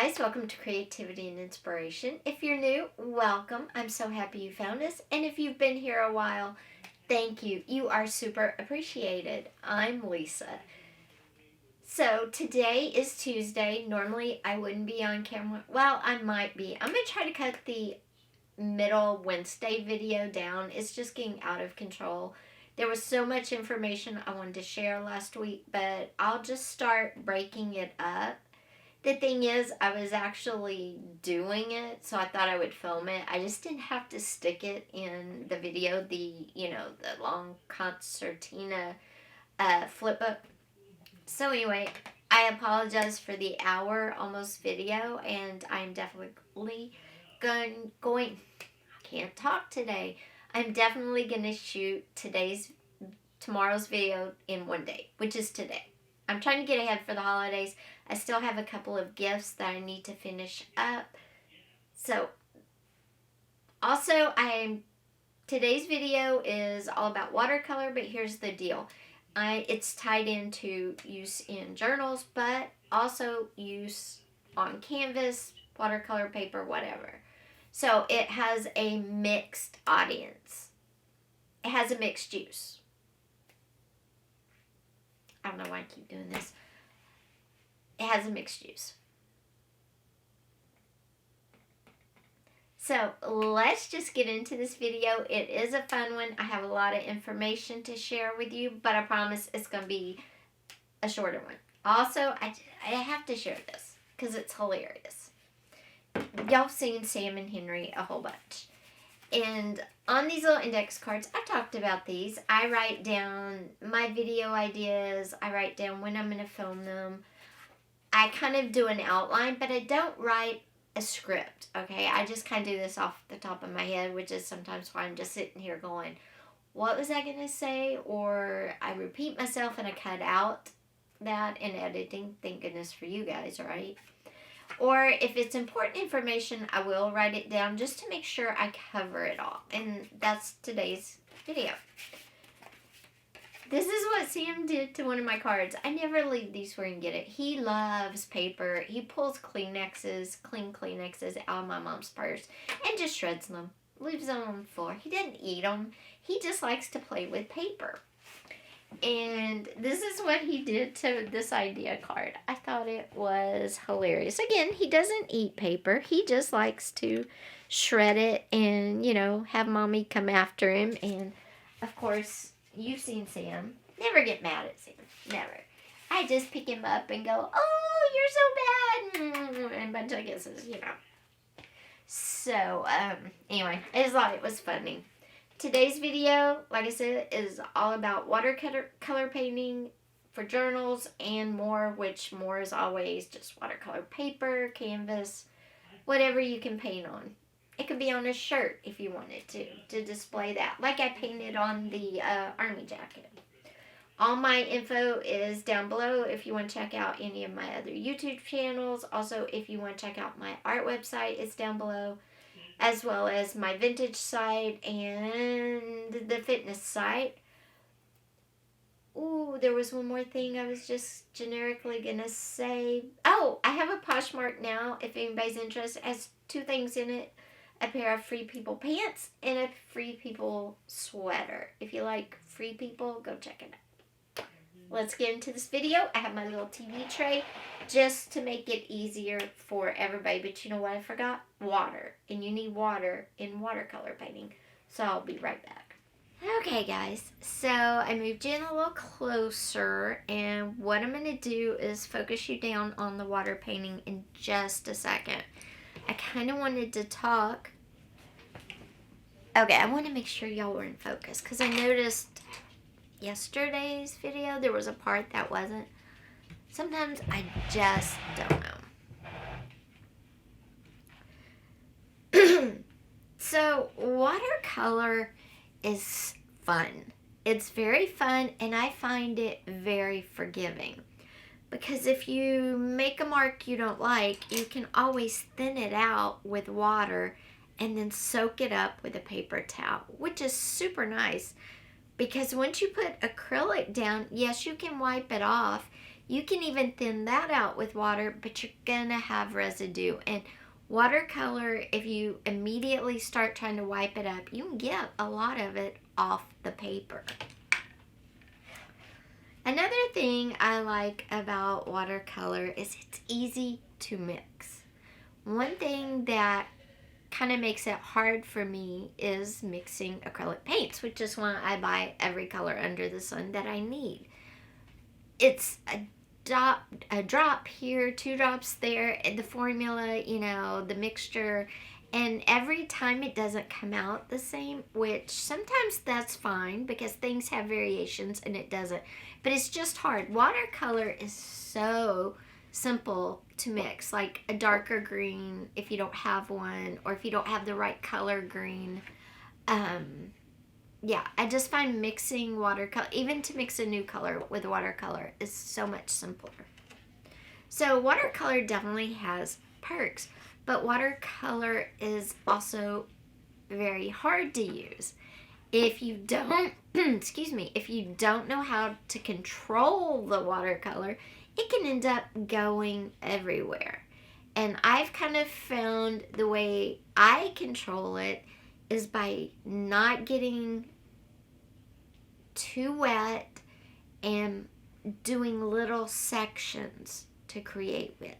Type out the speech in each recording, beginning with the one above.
guys, welcome to Creativity and Inspiration. If you're new, welcome. I'm so happy you found us. And if you've been here a while, thank you. You are super appreciated. I'm Lisa. So today is Tuesday. Normally I wouldn't be on camera. Well, I might be. I'm going to try to cut the middle Wednesday video down. It's just getting out of control. There was so much information I wanted to share last week, but I'll just start breaking it up. The thing is, I was actually doing it, so I thought I would film it. I just didn't have to stick it in the video, the long concertina flip book. So anyway, I apologize for the hour almost video, and I'm definitely going, I can't talk today. I'm definitely going to shoot tomorrow's video in one day, which is today. I'm trying to get ahead for the holidays. I still have a couple of gifts that I need to finish up. So, also, today's video is all about watercolor, but here's the deal. It's tied into use in journals, but also use on canvas, watercolor paper, whatever. So, it has a mixed audience. It has a mixed use. I don't know why I keep doing this. It has a mixed use. So let's just get into this video. It is a fun one. I have a lot of information to share with you, but I promise it's going to be a shorter one. Also, I have to share this because it's hilarious. Y'all have seen Sam and Henry a whole bunch. And on these little index cards, I talked about these. I write down my video ideas. I write down when I'm going to film them. I kind of do an outline, but I don't write a script, okay? I just kind of do this off the top of my head, which is sometimes why I'm just sitting here going, what was I going to say? Or I repeat myself and I cut out that in editing. Thank goodness for you guys, right? Or if it's important information, I will write it down just to make sure I cover it all. And that's today's video. This is what Sam did to one of my cards. I never leave these where you can get it. He loves paper. He pulls clean Kleenexes out of my mom's purse and just shreds them. Leaves them on the floor. He doesn't eat them. He just likes to play with paper. And this is what he did to this idea card. I thought it was hilarious. Again, he doesn't eat paper. He just likes to shred it and, have mommy come after him. And, of course, you've seen Sam. Never get mad at Sam. Never. I just pick him up and go, oh, you're so bad. And a bunch of kisses, So, anyway, I just thought it was funny. Today's video, like I said, is all about watercolor painting for journals and more, which more is always just watercolor paper, canvas, whatever you can paint on. It could be on a shirt if you wanted to display that, like I painted on the army jacket. All my info is down below if you want to check out any of my other YouTube channels. Also, if you want to check out my art website, it's down below, as well as my vintage site and the fitness site. Ooh, there was one more thing I was just generically going to say. Oh, I have a Poshmark now, if anybody's interested. It has two things in it. A pair of Free People pants and a Free People sweater. If you like Free People, go check it out. Let's get into this video. I have my little TV tray just to make it easier for everybody. But you know what I forgot? Water. And you need water in watercolor painting. So I'll be right back. Okay, guys. So I moved you in a little closer. And what I'm going to do is focus you down on the water painting in just a second. I kind of wanted to talk. Okay, I want to make sure y'all were in focus. Because I noticed yesterday's video, there was a part that wasn't. Sometimes I just don't know. So, watercolor is fun. It's very fun, and I find it very forgiving. Because if you make a mark you don't like, you can always thin it out with water and then soak it up with a paper towel, which is super nice. Because once you put acrylic down, yes, you can wipe it off. You can even thin that out with water, but you're gonna have residue. And watercolor, if you immediately start trying to wipe it up, you can get a lot of it off the paper. Another thing I like about watercolor is it's easy to mix. One thing that kind of makes it hard for me is mixing acrylic paints, which is why I buy every color under the sun that I need. It's a drop here, 2 drops there, the formula, you know, the mixture, and every time it doesn't come out the same, which sometimes that's fine because things have variations and it doesn't, but it's just hard. Watercolor is so simple to mix, like a darker green if you don't have one, or if you don't have the right color green. Yeah, I just find mixing watercolor, even to mix a new color with watercolor, is so much simpler. So watercolor definitely has perks, but watercolor is also very hard to use. If you don't, excuse me, if you don't know how to control the watercolor, it can end up going everywhere. And I've kind of found the way I control it is by not getting too wet and doing little sections to create with.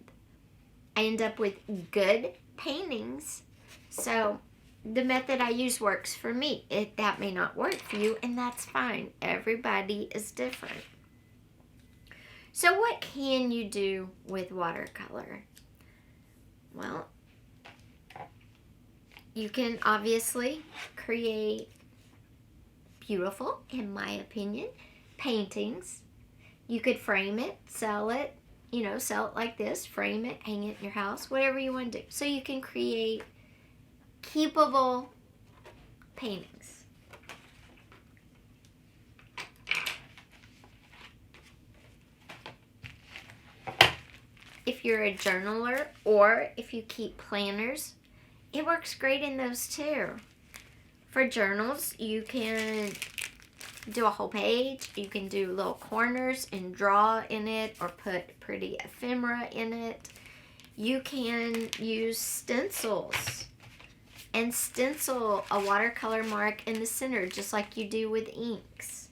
I end up with good paintings. So the method I use works for me. That may not work for you, and that's fine. Everybody is different. So what can you do with watercolor? Well, you can obviously create beautiful, in my opinion, paintings. You could frame it, sell it, you know, sell it like this, frame it, hang it in your house, whatever you want to do. So you can create keepable paintings. If you're a journaler or if you keep planners, it works great in those too. For journals, you can do a whole page. You can do little corners and draw in it or put pretty ephemera in it. You can use stencils and stencil a watercolor mark in the center just like you do with inks.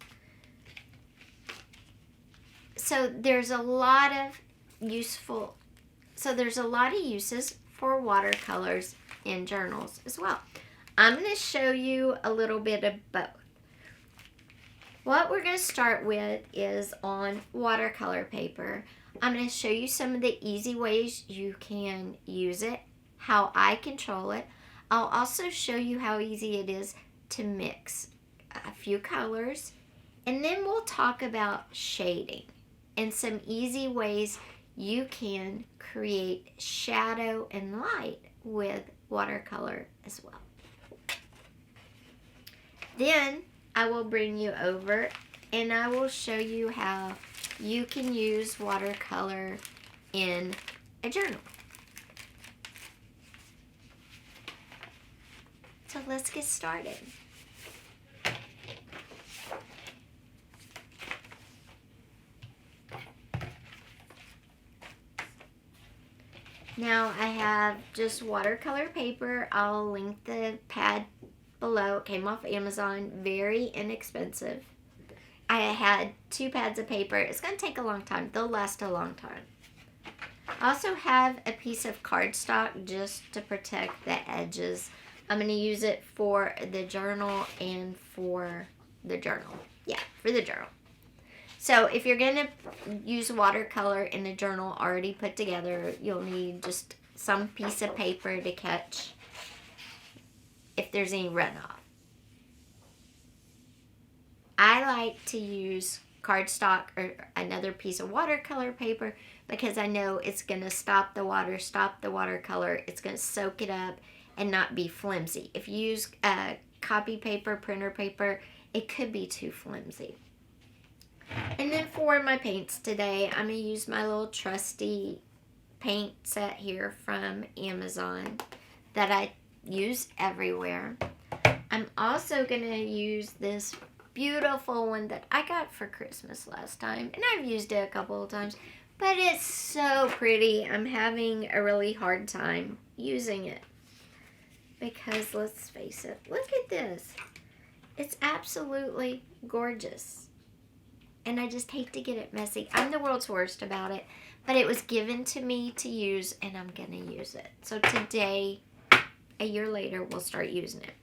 So there's a lot of uses for watercolors in journals as well. I'm going to show you a little bit of both. What we're going to start with is on watercolor paper. I'm going to show you some of the easy ways you can use it, how I control it. I'll also show you how easy it is to mix a few colors, and then we'll talk about shading and some easy ways you can create shadow and light with watercolor as well. Then I will bring you over and I will show you how you can use watercolor in a journal. So let's get started. Now I have just watercolor paper. I'll link the pad below. It came off Amazon, very inexpensive. I had 2 pads of paper. It's going to take a long time. They'll last a long time. I also have a piece of cardstock just to protect the edges. I'm going to use it for the journal and for the journal. Yeah, for the journal. So if you're going to use watercolor in a journal already put together, you'll need just some piece of paper to catch if there's any runoff. I like to use cardstock or another piece of watercolor paper because I know it's going to stop the watercolor. It's going to soak it up and not be flimsy. If you use copy paper, printer paper, it could be too flimsy. And then for my paints today, I'm going to use my little trusty paint set here from Amazon that I use everywhere. I'm also going to use this beautiful one that I got for Christmas last time. And I've used it a couple of times. But it's so pretty. I'm having a really hard time using it. Because let's face it, look at this. It's absolutely gorgeous. And I just hate to get it messy. I'm the world's worst about it. But it was given to me to use, and I'm going to use it. So today, a year later, we'll start using it.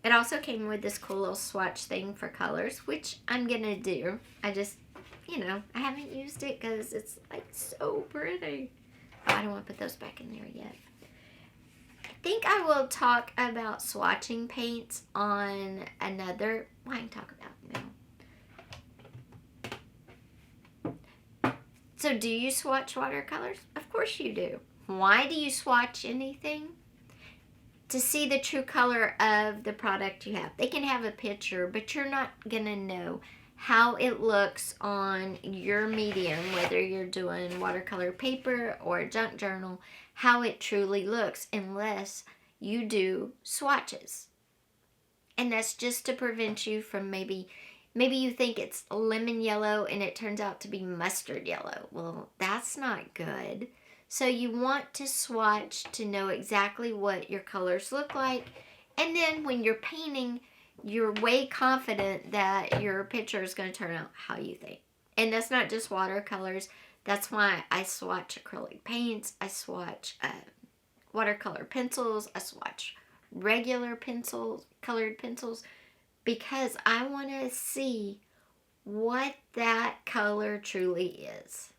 It also came with this cool little swatch thing for colors, which I'm going to do. I just, I haven't used it because it's like so pretty. Oh, I don't want to put those back in there yet. I think I will talk about swatching paints on another, well, I can talk about it now. So do you swatch watercolors? Of course you do. Why do you swatch anything? To see the true color of the product you have. They can have a picture, but you're not going to know how it looks on your medium, whether you're doing watercolor paper or a junk journal, how it truly looks unless you do swatches. And that's just to prevent you from maybe you think it's lemon yellow and it turns out to be mustard yellow. Well, that's not good. So you want to swatch to know exactly what your colors look like. And then when you're painting, you're way confident that your picture is going to turn out how you think. And that's not just watercolors. That's why I swatch acrylic paints. I swatch watercolor pencils. I swatch regular pencils, colored pencils. Because I want to see what that color truly is.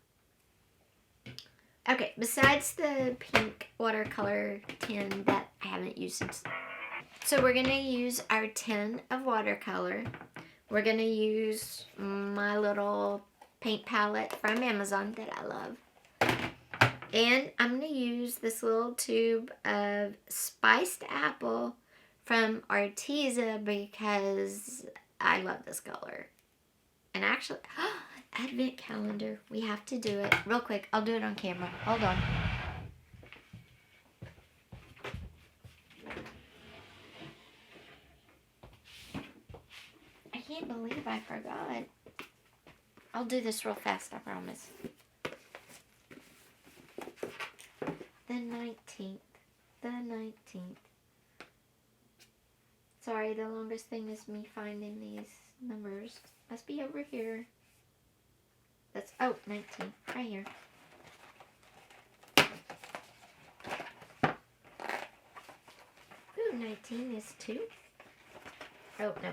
Okay, besides the pink watercolor tin that I haven't used since. So we're going to use our tin of watercolor. We're going to use my little paint palette from Amazon that I love. And I'm going to use this little tube of spiced apple from Arteza because I love this color. And actually, advent calendar. We have to do it. Real quick, I'll do it on camera. Hold on. I can't believe I forgot. I'll do this real fast, I promise. The 19th. The 19th. Sorry, the longest thing is me finding these numbers. Must be over here. That's, 19. Right here. Ooh, 19 is 2. Oh, no.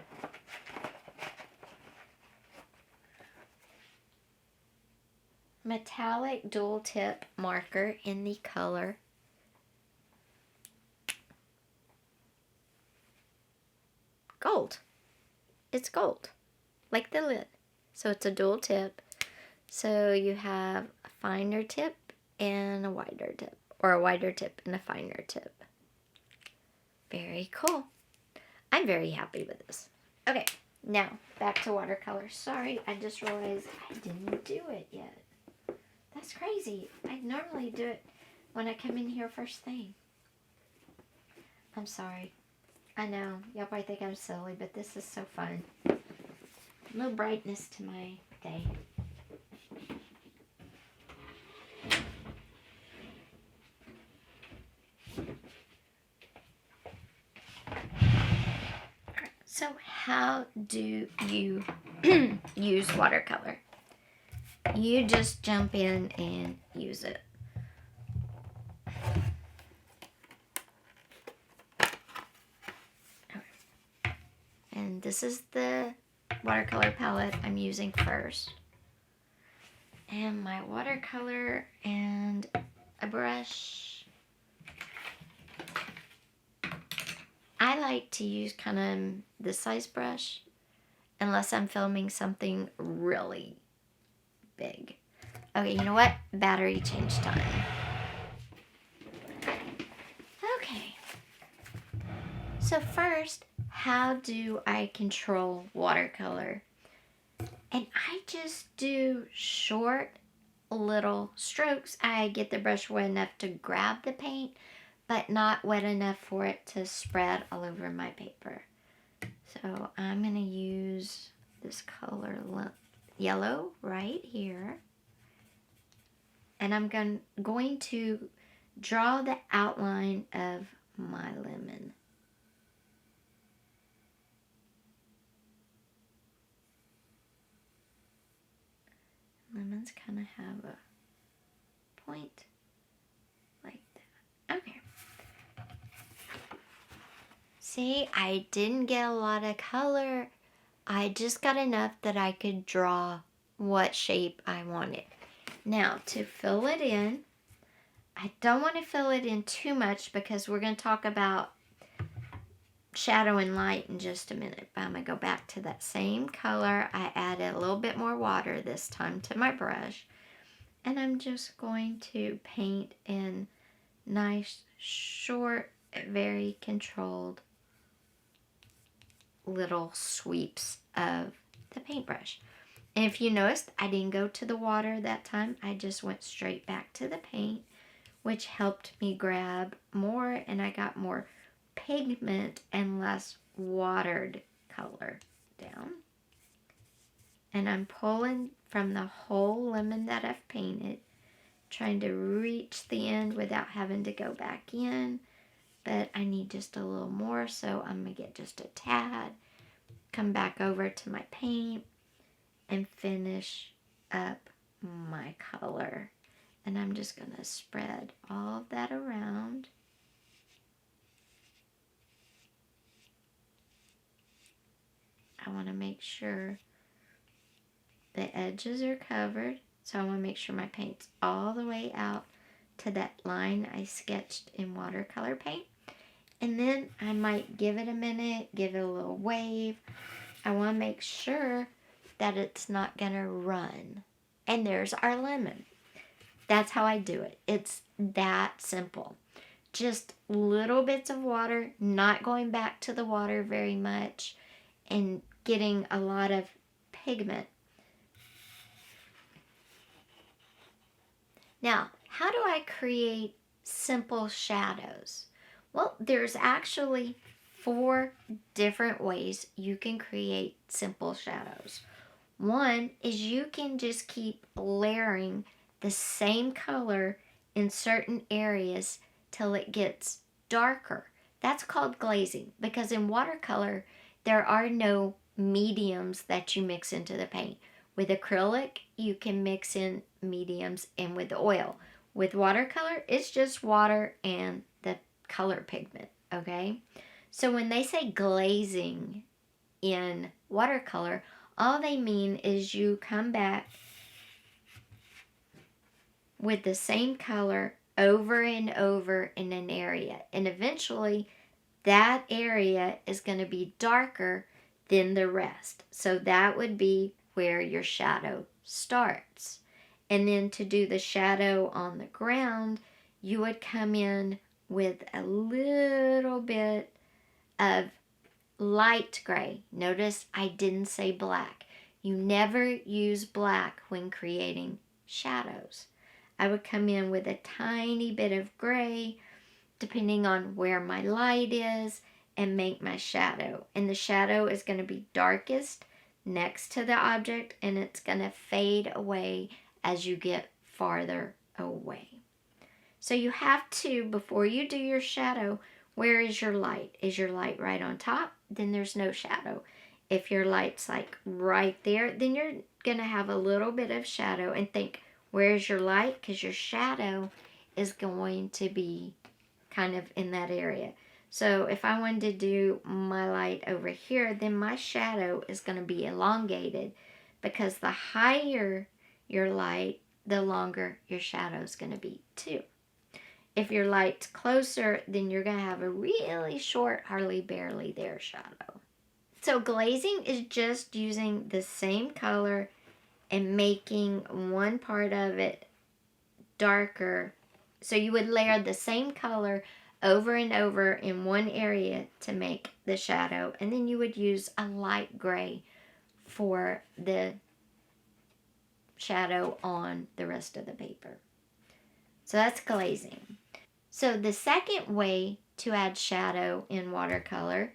Metallic dual tip marker in the color gold. It's gold, like the lid. So it's a dual tip. So you have a finer tip and a wider tip, or a wider tip and a finer tip. Very cool. I'm very happy with this. Okay, now back to watercolor. Sorry, I just realized I didn't do it yet. That's crazy. I normally do it when I come in here first thing. I'm sorry. I know, y'all probably think I'm silly, but this is so fun. A little brightness to my day. Alright, so how do you use watercolor? You just jump in and use it. And this is the watercolor palette I'm using first. And my watercolor and a brush. I like to use kind of this size brush unless I'm filming something really big. Okay, you know what? Battery change time. Okay. So first, how do I control watercolor? And I just do short little strokes. I get the brush wet enough to grab the paint, but not wet enough for it to spread all over my paper. So So I'm going to use this color yellow right here. And I'm going to draw the outline of my lemon. Lemons kind of have a point like that. Okay. See, I didn't get a lot of color. I just got enough that I could draw what shape I wanted. Now, to fill it in, I don't want to fill it in too much because we're going to talk about shadow and light in just a minute. But I'm going to go back to that same color. I added a little bit more water this time to my brush. And I'm just going to paint in nice, short, very controlled little sweeps of the paintbrush. And if you noticed, I didn't go to the water that time. I just went straight back to the paint, which helped me grab more, and I got more pigment and less watered color down. And I'm pulling from the whole lemon that I've painted, trying to reach the end without having to go back in. But I need just a little more, so I'm going to get just a tad, come back over to my paint, and finish up my color. And I'm just going to spread all of that around. I want to make sure the edges are covered. So I want to make sure my paint's all the way out to that line I sketched in watercolor paint. And then I might give it a minute, give it a little wave. I want to make sure that it's not going to run. And there's our lemon. That's how I do it. It's that simple. Just little bits of water, not going back to the water very much, and getting a lot of pigment. Now, how do I create simple shadows? Well, there's actually 4 different ways you can create simple shadows. One is you can just keep layering the same color in certain areas till it gets darker. That's called glazing, because in watercolor, there are no mediums that you mix into the paint. With acrylic, you can mix in mediums, and with oil. With watercolor, it's just water and the color pigment, okay? So when they say glazing in watercolor, all they mean is you come back with the same color over and over in an area. And eventually, that area is going to be darker than the rest. So that would be where your shadow starts. And then to do the shadow on the ground, you would come in with a little bit of light gray. Notice I didn't say black. You never use black when creating shadows. I would come in with a tiny bit of gray, depending on where my light is, and make my shadow. And the shadow is going to be darkest next to the object, and it's going to fade away as you get farther away. So you have to, before you do your shadow, where is your light? Is your light right on top? Then there's no shadow. If your light's like right there, then you're going to have a little bit of shadow, and think, where's your light? Because your shadow is going to be kind of in that area. So if I wanted to do my light over here, then my shadow is going to be elongated, because the higher your light, the longer your shadow is going to be too. If your light's closer, then you're going to have a really short, hardly barely there shadow. So glazing is just using the same color and making one part of it darker. So you would layer the same color over and over in one area to make the shadow, and then you would use a light gray for the shadow on the rest of the paper. So that's glazing. So the second way to add shadow in watercolor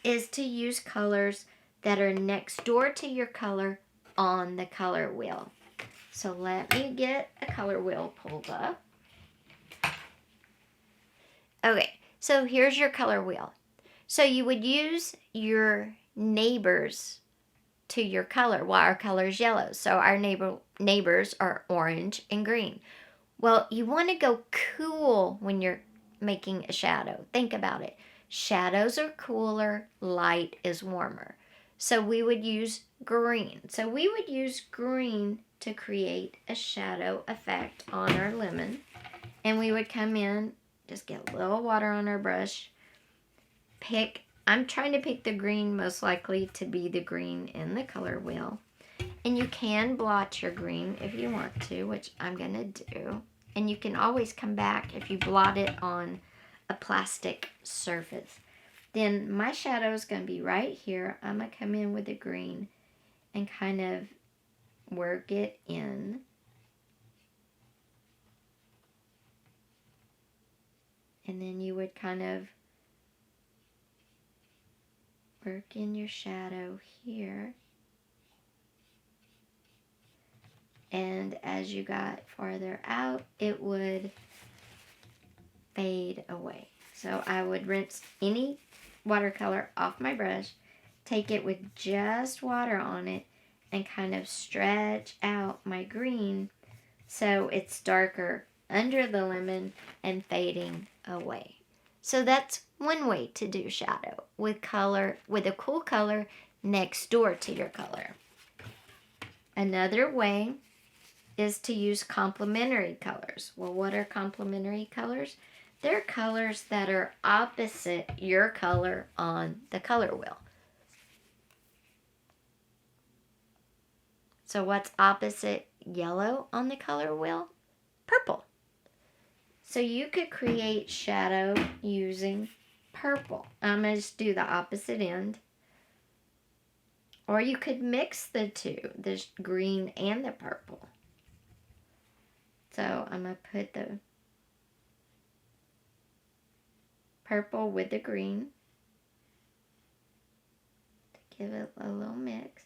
is to use colors that are next door to your color on the color wheel. So let me get a color wheel pulled up. Okay, so here's your color wheel. So you would use your neighbors to your color. Well, our color is yellow, so our neighbors are orange and green. Well, you want to go cool when you're making a shadow. Think about it. Shadows are cooler, light is warmer. So we would use green. So we would use green to create a shadow effect on our lemon. And we would come in, just get a little water on our brush, I'm trying to pick the green most likely to be the green in the color wheel. And you can blotch your green if you want to, which I'm going to do. And you can always come back if you blot it on a plastic surface. Then my shadow is going to be right here. I'm going to come in with the green and kind of work it in. And then you would kind of work in your shadow here. And as you got farther out, it would fade away. So I would rinse any watercolor off my brush, take it with just water on it, and kind of stretch out my green so it's darker under the lemon and fading away. So that's one way to do shadow with a cool color next door to your color. Another way is to use complementary colors. Well, what are complementary colors? They're colors that are opposite your color on the color wheel. So what's opposite yellow on the color wheel? Purple. So you could create shadow using purple. I'm going to just do the opposite end. Or you could mix the two, the green and the purple. So I'm going to put the purple with the green to give it a little mix.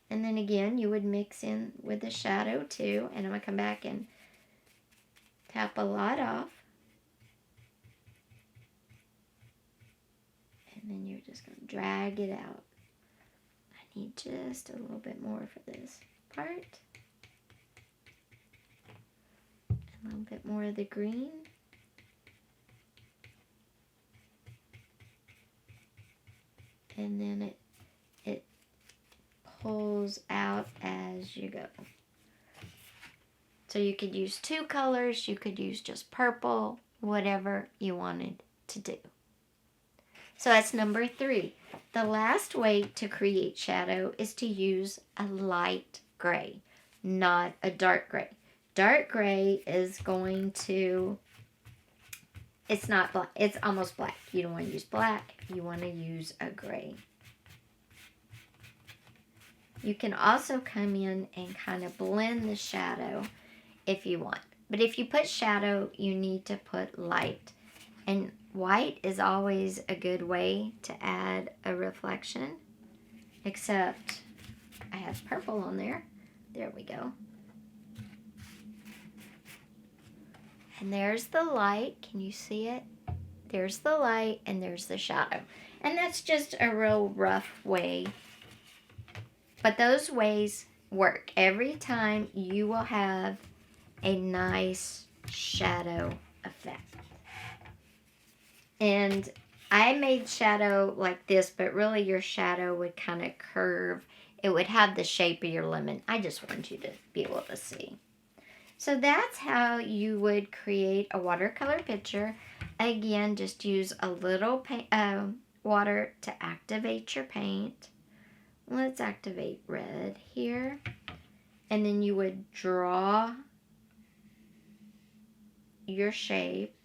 And then again, you would mix in with the shadow too. And I'm going to come back and tap a lot off. And then you're just going to drag it out. I need just a little bit more for this part. A little bit more of the green. And then it pulls out as you go. So you could use two colors, you could use just purple, whatever you wanted to do. So that's number 3. The last way to create shadow is to use a light gray, not a dark gray. Dark gray is going to, it's not black, it's almost black. You don't want to use black, you want to use a gray. You can also come in and kind of blend the shadow if you want. But if you put shadow, you need to put light. And white is always a good way to add a reflection. Except I have purple on there. There we go. And there's the light. Can you see it? There's the light and there's the shadow. And that's just a real rough way. But those ways work. Every time you will have a nice shadow effect. And I made shadow like this, but really your shadow would kind of curve. It would have the shape of your lemon. I just want you to be able to see. So that's how you would create a watercolor picture. Again, just use a little water to activate your paint. Let's activate red here. And then you would draw your shape.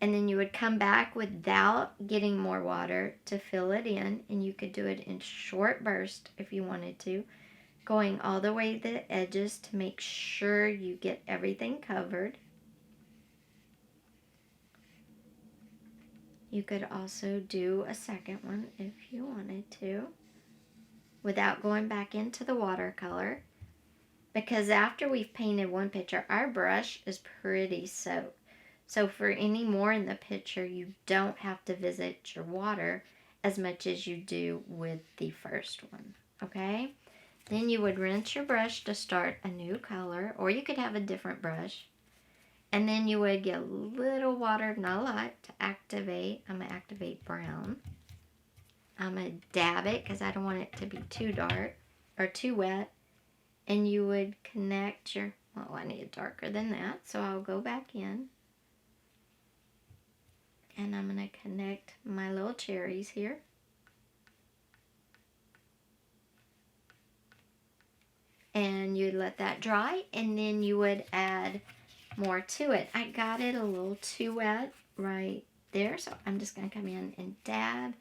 And then you would come back without getting more water to fill it in. And you could do it in short bursts if you wanted to. Going all the way to the edges to make sure you get everything covered. You could also do a second one if you wanted to, without going back into the watercolor. Because after we've painted one picture, our brush is pretty soaked. So for any more in the picture, you don't have to visit your water as much as you do with the first one, okay? Then you would rinse your brush to start a new color, or you could have a different brush. And then you would get a little water, not a lot, to activate. I'm going to activate brown. I'm going to dab it because I don't want it to be too dark or too wet. And you would connect your, well, I need it darker than that, so I'll go back in. And I'm going to connect my little cherries here. And you'd let that dry, and then you would add more to it. I got it a little too wet right there, so I'm just going to come in and dab,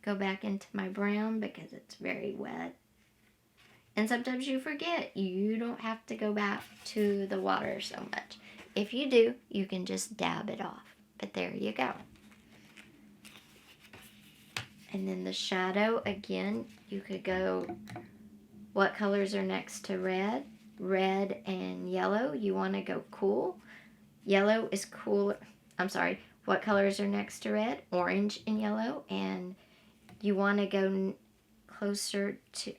go back into my brown because it's very wet. And sometimes you forget, you don't have to go back to the water so much. If you do, you can just dab it off. But there you go. And then the shadow, again, you could go, what colors are next to red? Red and yellow, you want to go cool. Yellow is cooler, I'm sorry, what colors are next to red? Orange and yellow, and you want to go closer to,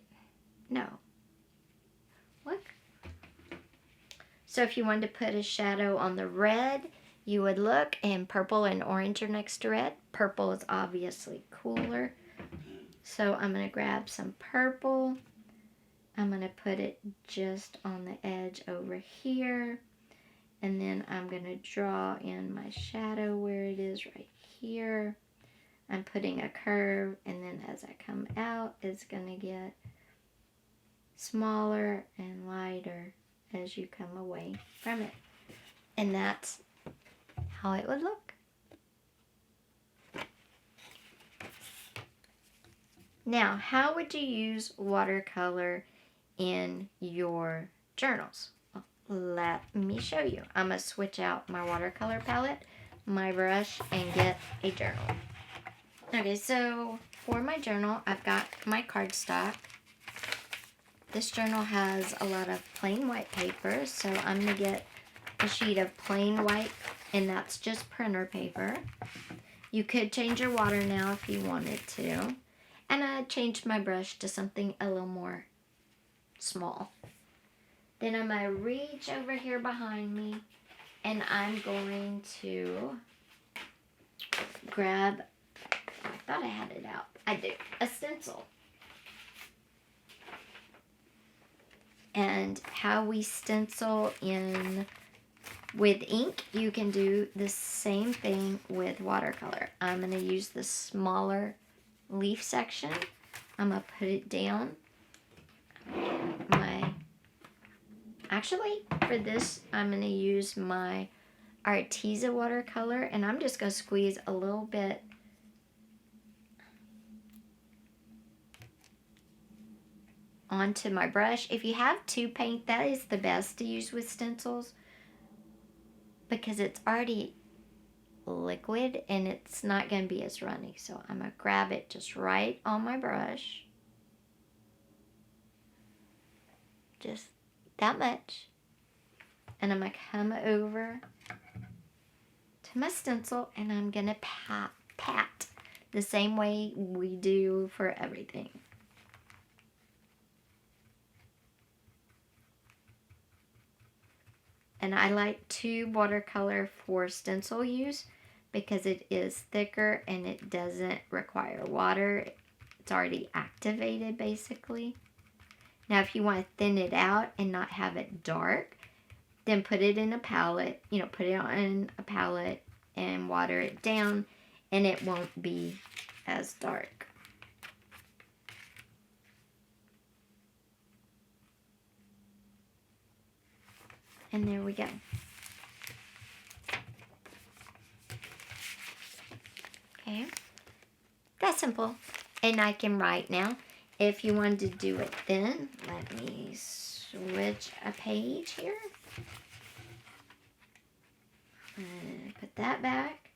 no. What? So if you wanted to put a shadow on the red, you would look, and purple and orange are next to red. Purple is obviously cooler. So I'm going to grab some purple. I'm going to put it just on the edge over here. And then I'm going to draw in my shadow where it is right here. I'm putting a curve, and then as I come out, it's going to get smaller and lighter as you come away from it. And that's how it would look. Now, how would you use watercolor in your journals? Well, let me show you. I'm going to switch out my watercolor palette, my brush, and get a journal. Okay, so for my journal, I've got my cardstock. This journal has a lot of plain white paper, so I'm going to get a sheet of plain white, and that's just printer paper. You could change your water now if you wanted to. And I changed my brush to something a little more small. Then I'm going to reach over here behind me, and I'm going to grab, I thought I had it out. I do. A stencil. And how we stencil in with ink, you can do the same thing with watercolor. I'm going to use the smaller leaf section. I'm going to put it down. Actually, for this, I'm going to use my Arteza watercolor, and I'm just going to squeeze a little bit onto my brush. If you have tube paint, that is the best to use with stencils because it's already liquid and it's not going to be as runny. So I'm going to grab it just right on my brush. Just that much. And I'm going to come over to my stencil and I'm going to pat the same way we do for everything. And I like tube watercolor for stencil use because it is thicker and it doesn't require water. It's already activated basically. Now if you want to thin it out and not have it dark, then put it in a palette, put it on a palette and water it down and it won't be as dark. And there we go. Okay, that's simple. And I can write now. If you wanted to do it thin, let me switch a page here. Put that back.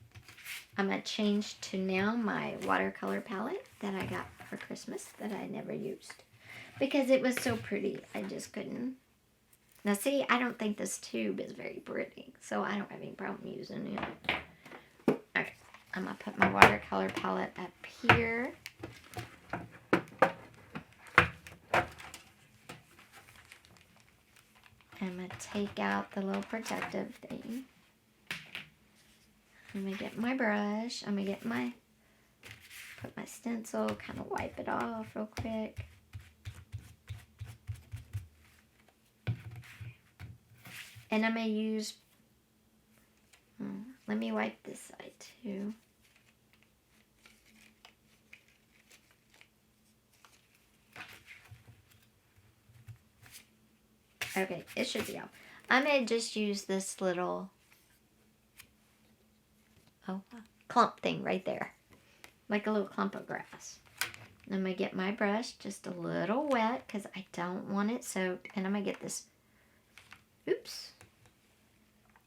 I'm going to change to now my watercolor palette that I got for Christmas that I never used. Because it was so pretty, I just couldn't. Now see, I don't think this tube is very pretty, so I don't have any problem using it. Okay, I'm going to put my watercolor palette up here. I'm going to take out the little protective thing. I'm going to get my brush. I'm going to get put my stencil, kind of wipe it off real quick. And I'm going to use, let me wipe this side too. Okay, it should be out. I'm going to just use this little clump thing right there. Like a little clump of grass. I'm going to get my brush just a little wet because I don't want it soaked. And I'm going to get this, oops.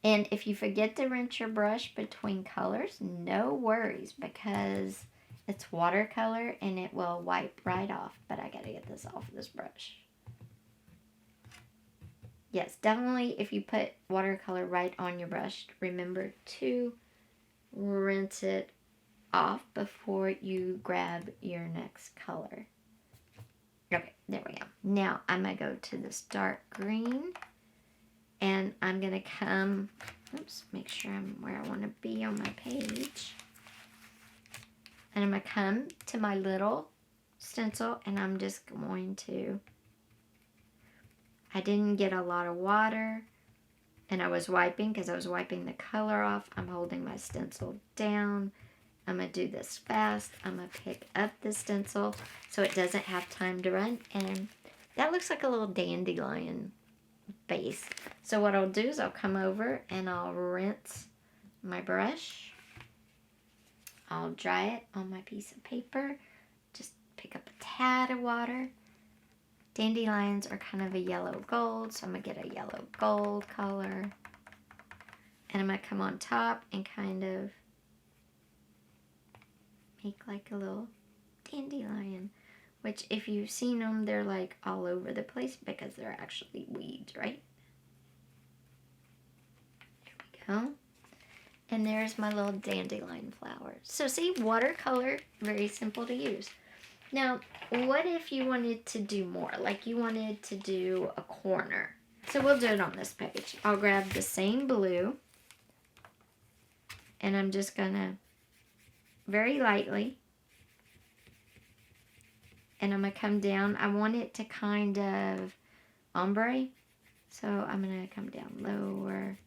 And if you forget to rinse your brush between colors, no worries because it's watercolor and it will wipe right off. But I got to get this off of this brush. Yes, definitely if you put watercolor right on your brush, remember to rinse it off before you grab your next color. Okay, there we go. Now I'm going to go to this dark green and I'm going to come, oops, make sure I'm where I want to be on my page. And I'm going to come to my little stencil and I'm just going to, I didn't get a lot of water and I was wiping because I was wiping the color off. I'm holding my stencil down. I'm going to do this fast. I'm going to pick up the stencil so it doesn't have time to run. And that looks like a little dandelion base. So what I'll do is I'll come over and I'll rinse my brush. I'll dry it on my piece of paper. Just pick up a tad of water. Dandelions are kind of a yellow gold, so I'm going to get a yellow gold color. And I'm going to come on top and kind of make like a little dandelion. Which if you've seen them, they're like all over the place because they're actually weeds, right? There we go. And there's my little dandelion flower. So see, watercolor, very simple to use. Now, what if you wanted to do more? Like you wanted to do a corner. So we'll do it on this page. I'll grab the same blue. And I'm just going to very lightly. And I'm going to come down. I want it to kind of ombre. So I'm going to come down lower.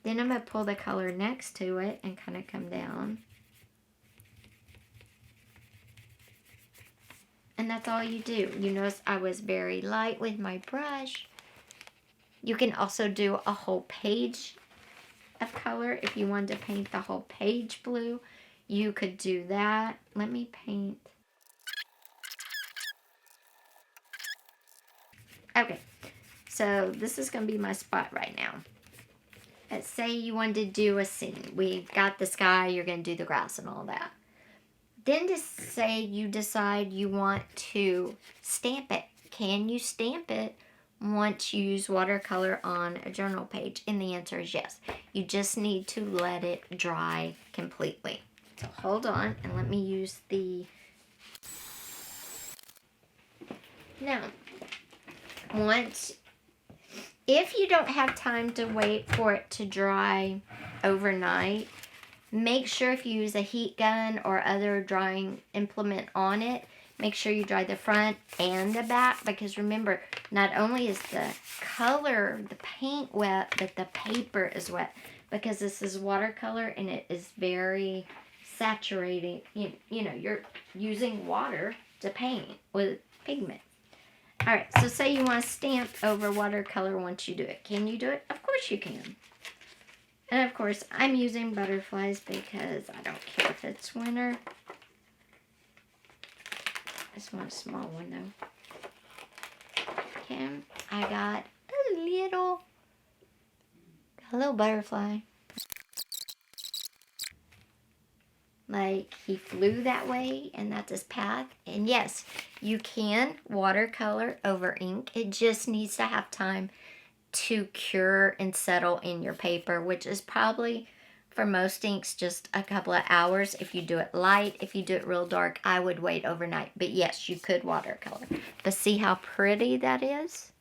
Then I'm going to pull the color next to it and kind of come down. And that's all you do. You notice I was very light with my brush. You can also do a whole page of color. If you wanted to paint the whole page blue, you could do that. Let me paint. Okay, so this is going to be my spot right now. Let's say you wanted to do a scene. We got the sky, you're going to do the grass and all that. Then to say you decide you want to stamp it. Can you stamp it once you use watercolor on a journal page? And the answer is yes. You just need to let it dry completely. So hold on and let me use the... Now, if you don't have time to wait for it to dry overnight, make sure if you use a heat gun or other drying implement on it, make sure you dry the front and the back, because remember, not only is the color, the paint wet, but the paper is wet, because this is watercolor and it is very saturating. You know, you're using water to paint with pigment. All right, so say you want to stamp over watercolor once you do it. Can you do it? Of course you can. And of course, I'm using butterflies because I don't care if it's winter. I just want a small one though. Okay, I got a little butterfly. like he flew that way and that's his path. And yes, you can watercolor over ink. It just needs to have time to cure and settle in your paper, which is probably for most inks just a couple of hours. If you do it light, if you do it real dark, I would wait overnight. But yes, you could watercolor. But see how pretty that is?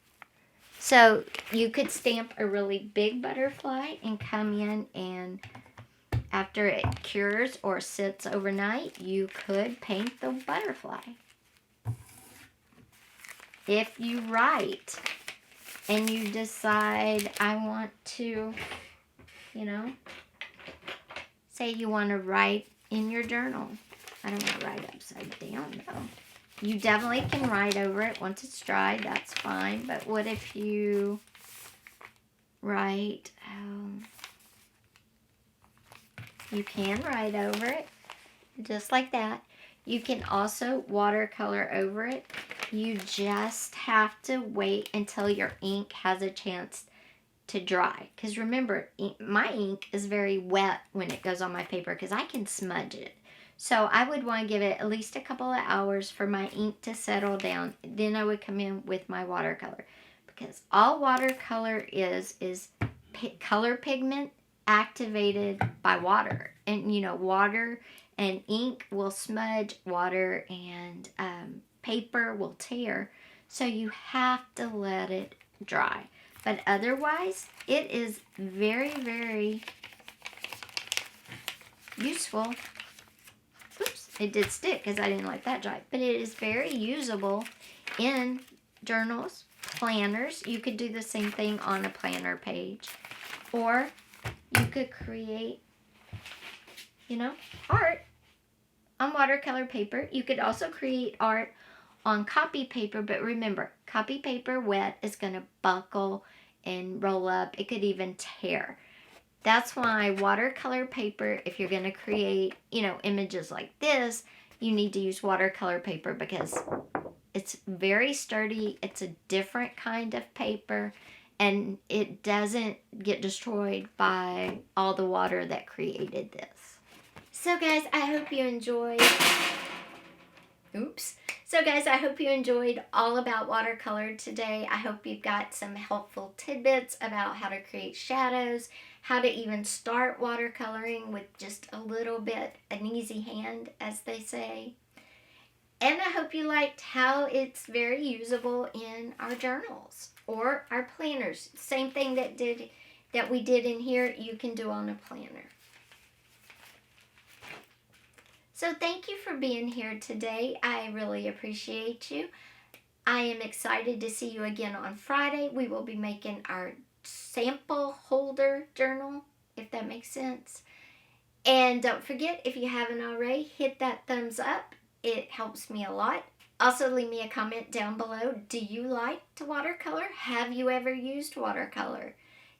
So you could stamp a really big butterfly and come in, and after it cures or sits overnight, you could paint the butterfly. If you write and you decide, I want to, say you want to write in your journal. I don't want to write upside down though. You definitely can write over it once it's dry, that's fine. But what if you write, you can write over it, just like that. You can also watercolor over it. You just have to wait until your ink has a chance to dry. Because remember, my ink is very wet when it goes on my paper because I can smudge it. So I would want to give it at least a couple of hours for my ink to settle down. Then I would come in with my watercolor. Because all watercolor is color pigment activated by water. And, water and ink will smudge, water and paper will tear. So you have to let it dry. But otherwise, it is very, very useful. Oops, it did stick because I didn't let that dry. But it is very usable in journals, planners. You could do the same thing on a planner page. Or you could create, art on watercolor paper. You could also create art on copy paper, but remember, copy paper wet is going to buckle and roll up. It could even tear. That's why watercolor paper, if you're going to create, images like this, you need to use watercolor paper because it's very sturdy. It's a different kind of paper, and it doesn't get destroyed by all the water that created this. So guys, I hope you enjoyed... Oops. So guys, I hope you enjoyed all about watercolor today. I hope you've got some helpful tidbits about how to create shadows, how to even start watercoloring with just a little bit, an easy hand, as they say. And I hope you liked how it's very usable in our journals or our planners. Same thing that we did in here, you can do on a planner. So thank you for being here today. I really appreciate you. I am excited to see you again on Friday. We will be making our sample holder journal, if that makes sense. And don't forget, if you haven't already, hit that thumbs up. It helps me a lot. Also, leave me a comment down below. Do you like to watercolor? Have you ever used watercolor?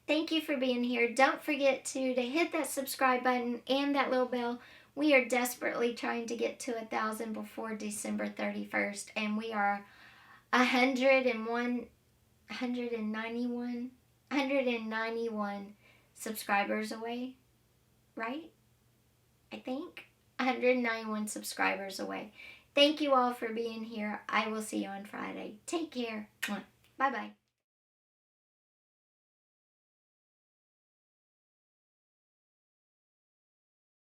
Thank you for being here. Don't forget to hit that subscribe button and that little bell. We are desperately trying to get to 1,000 before December 31st, and we are 191 subscribers away, right? I think 191 subscribers away. Thank you all for being here. I will see you on Friday. Take care. Bye-bye.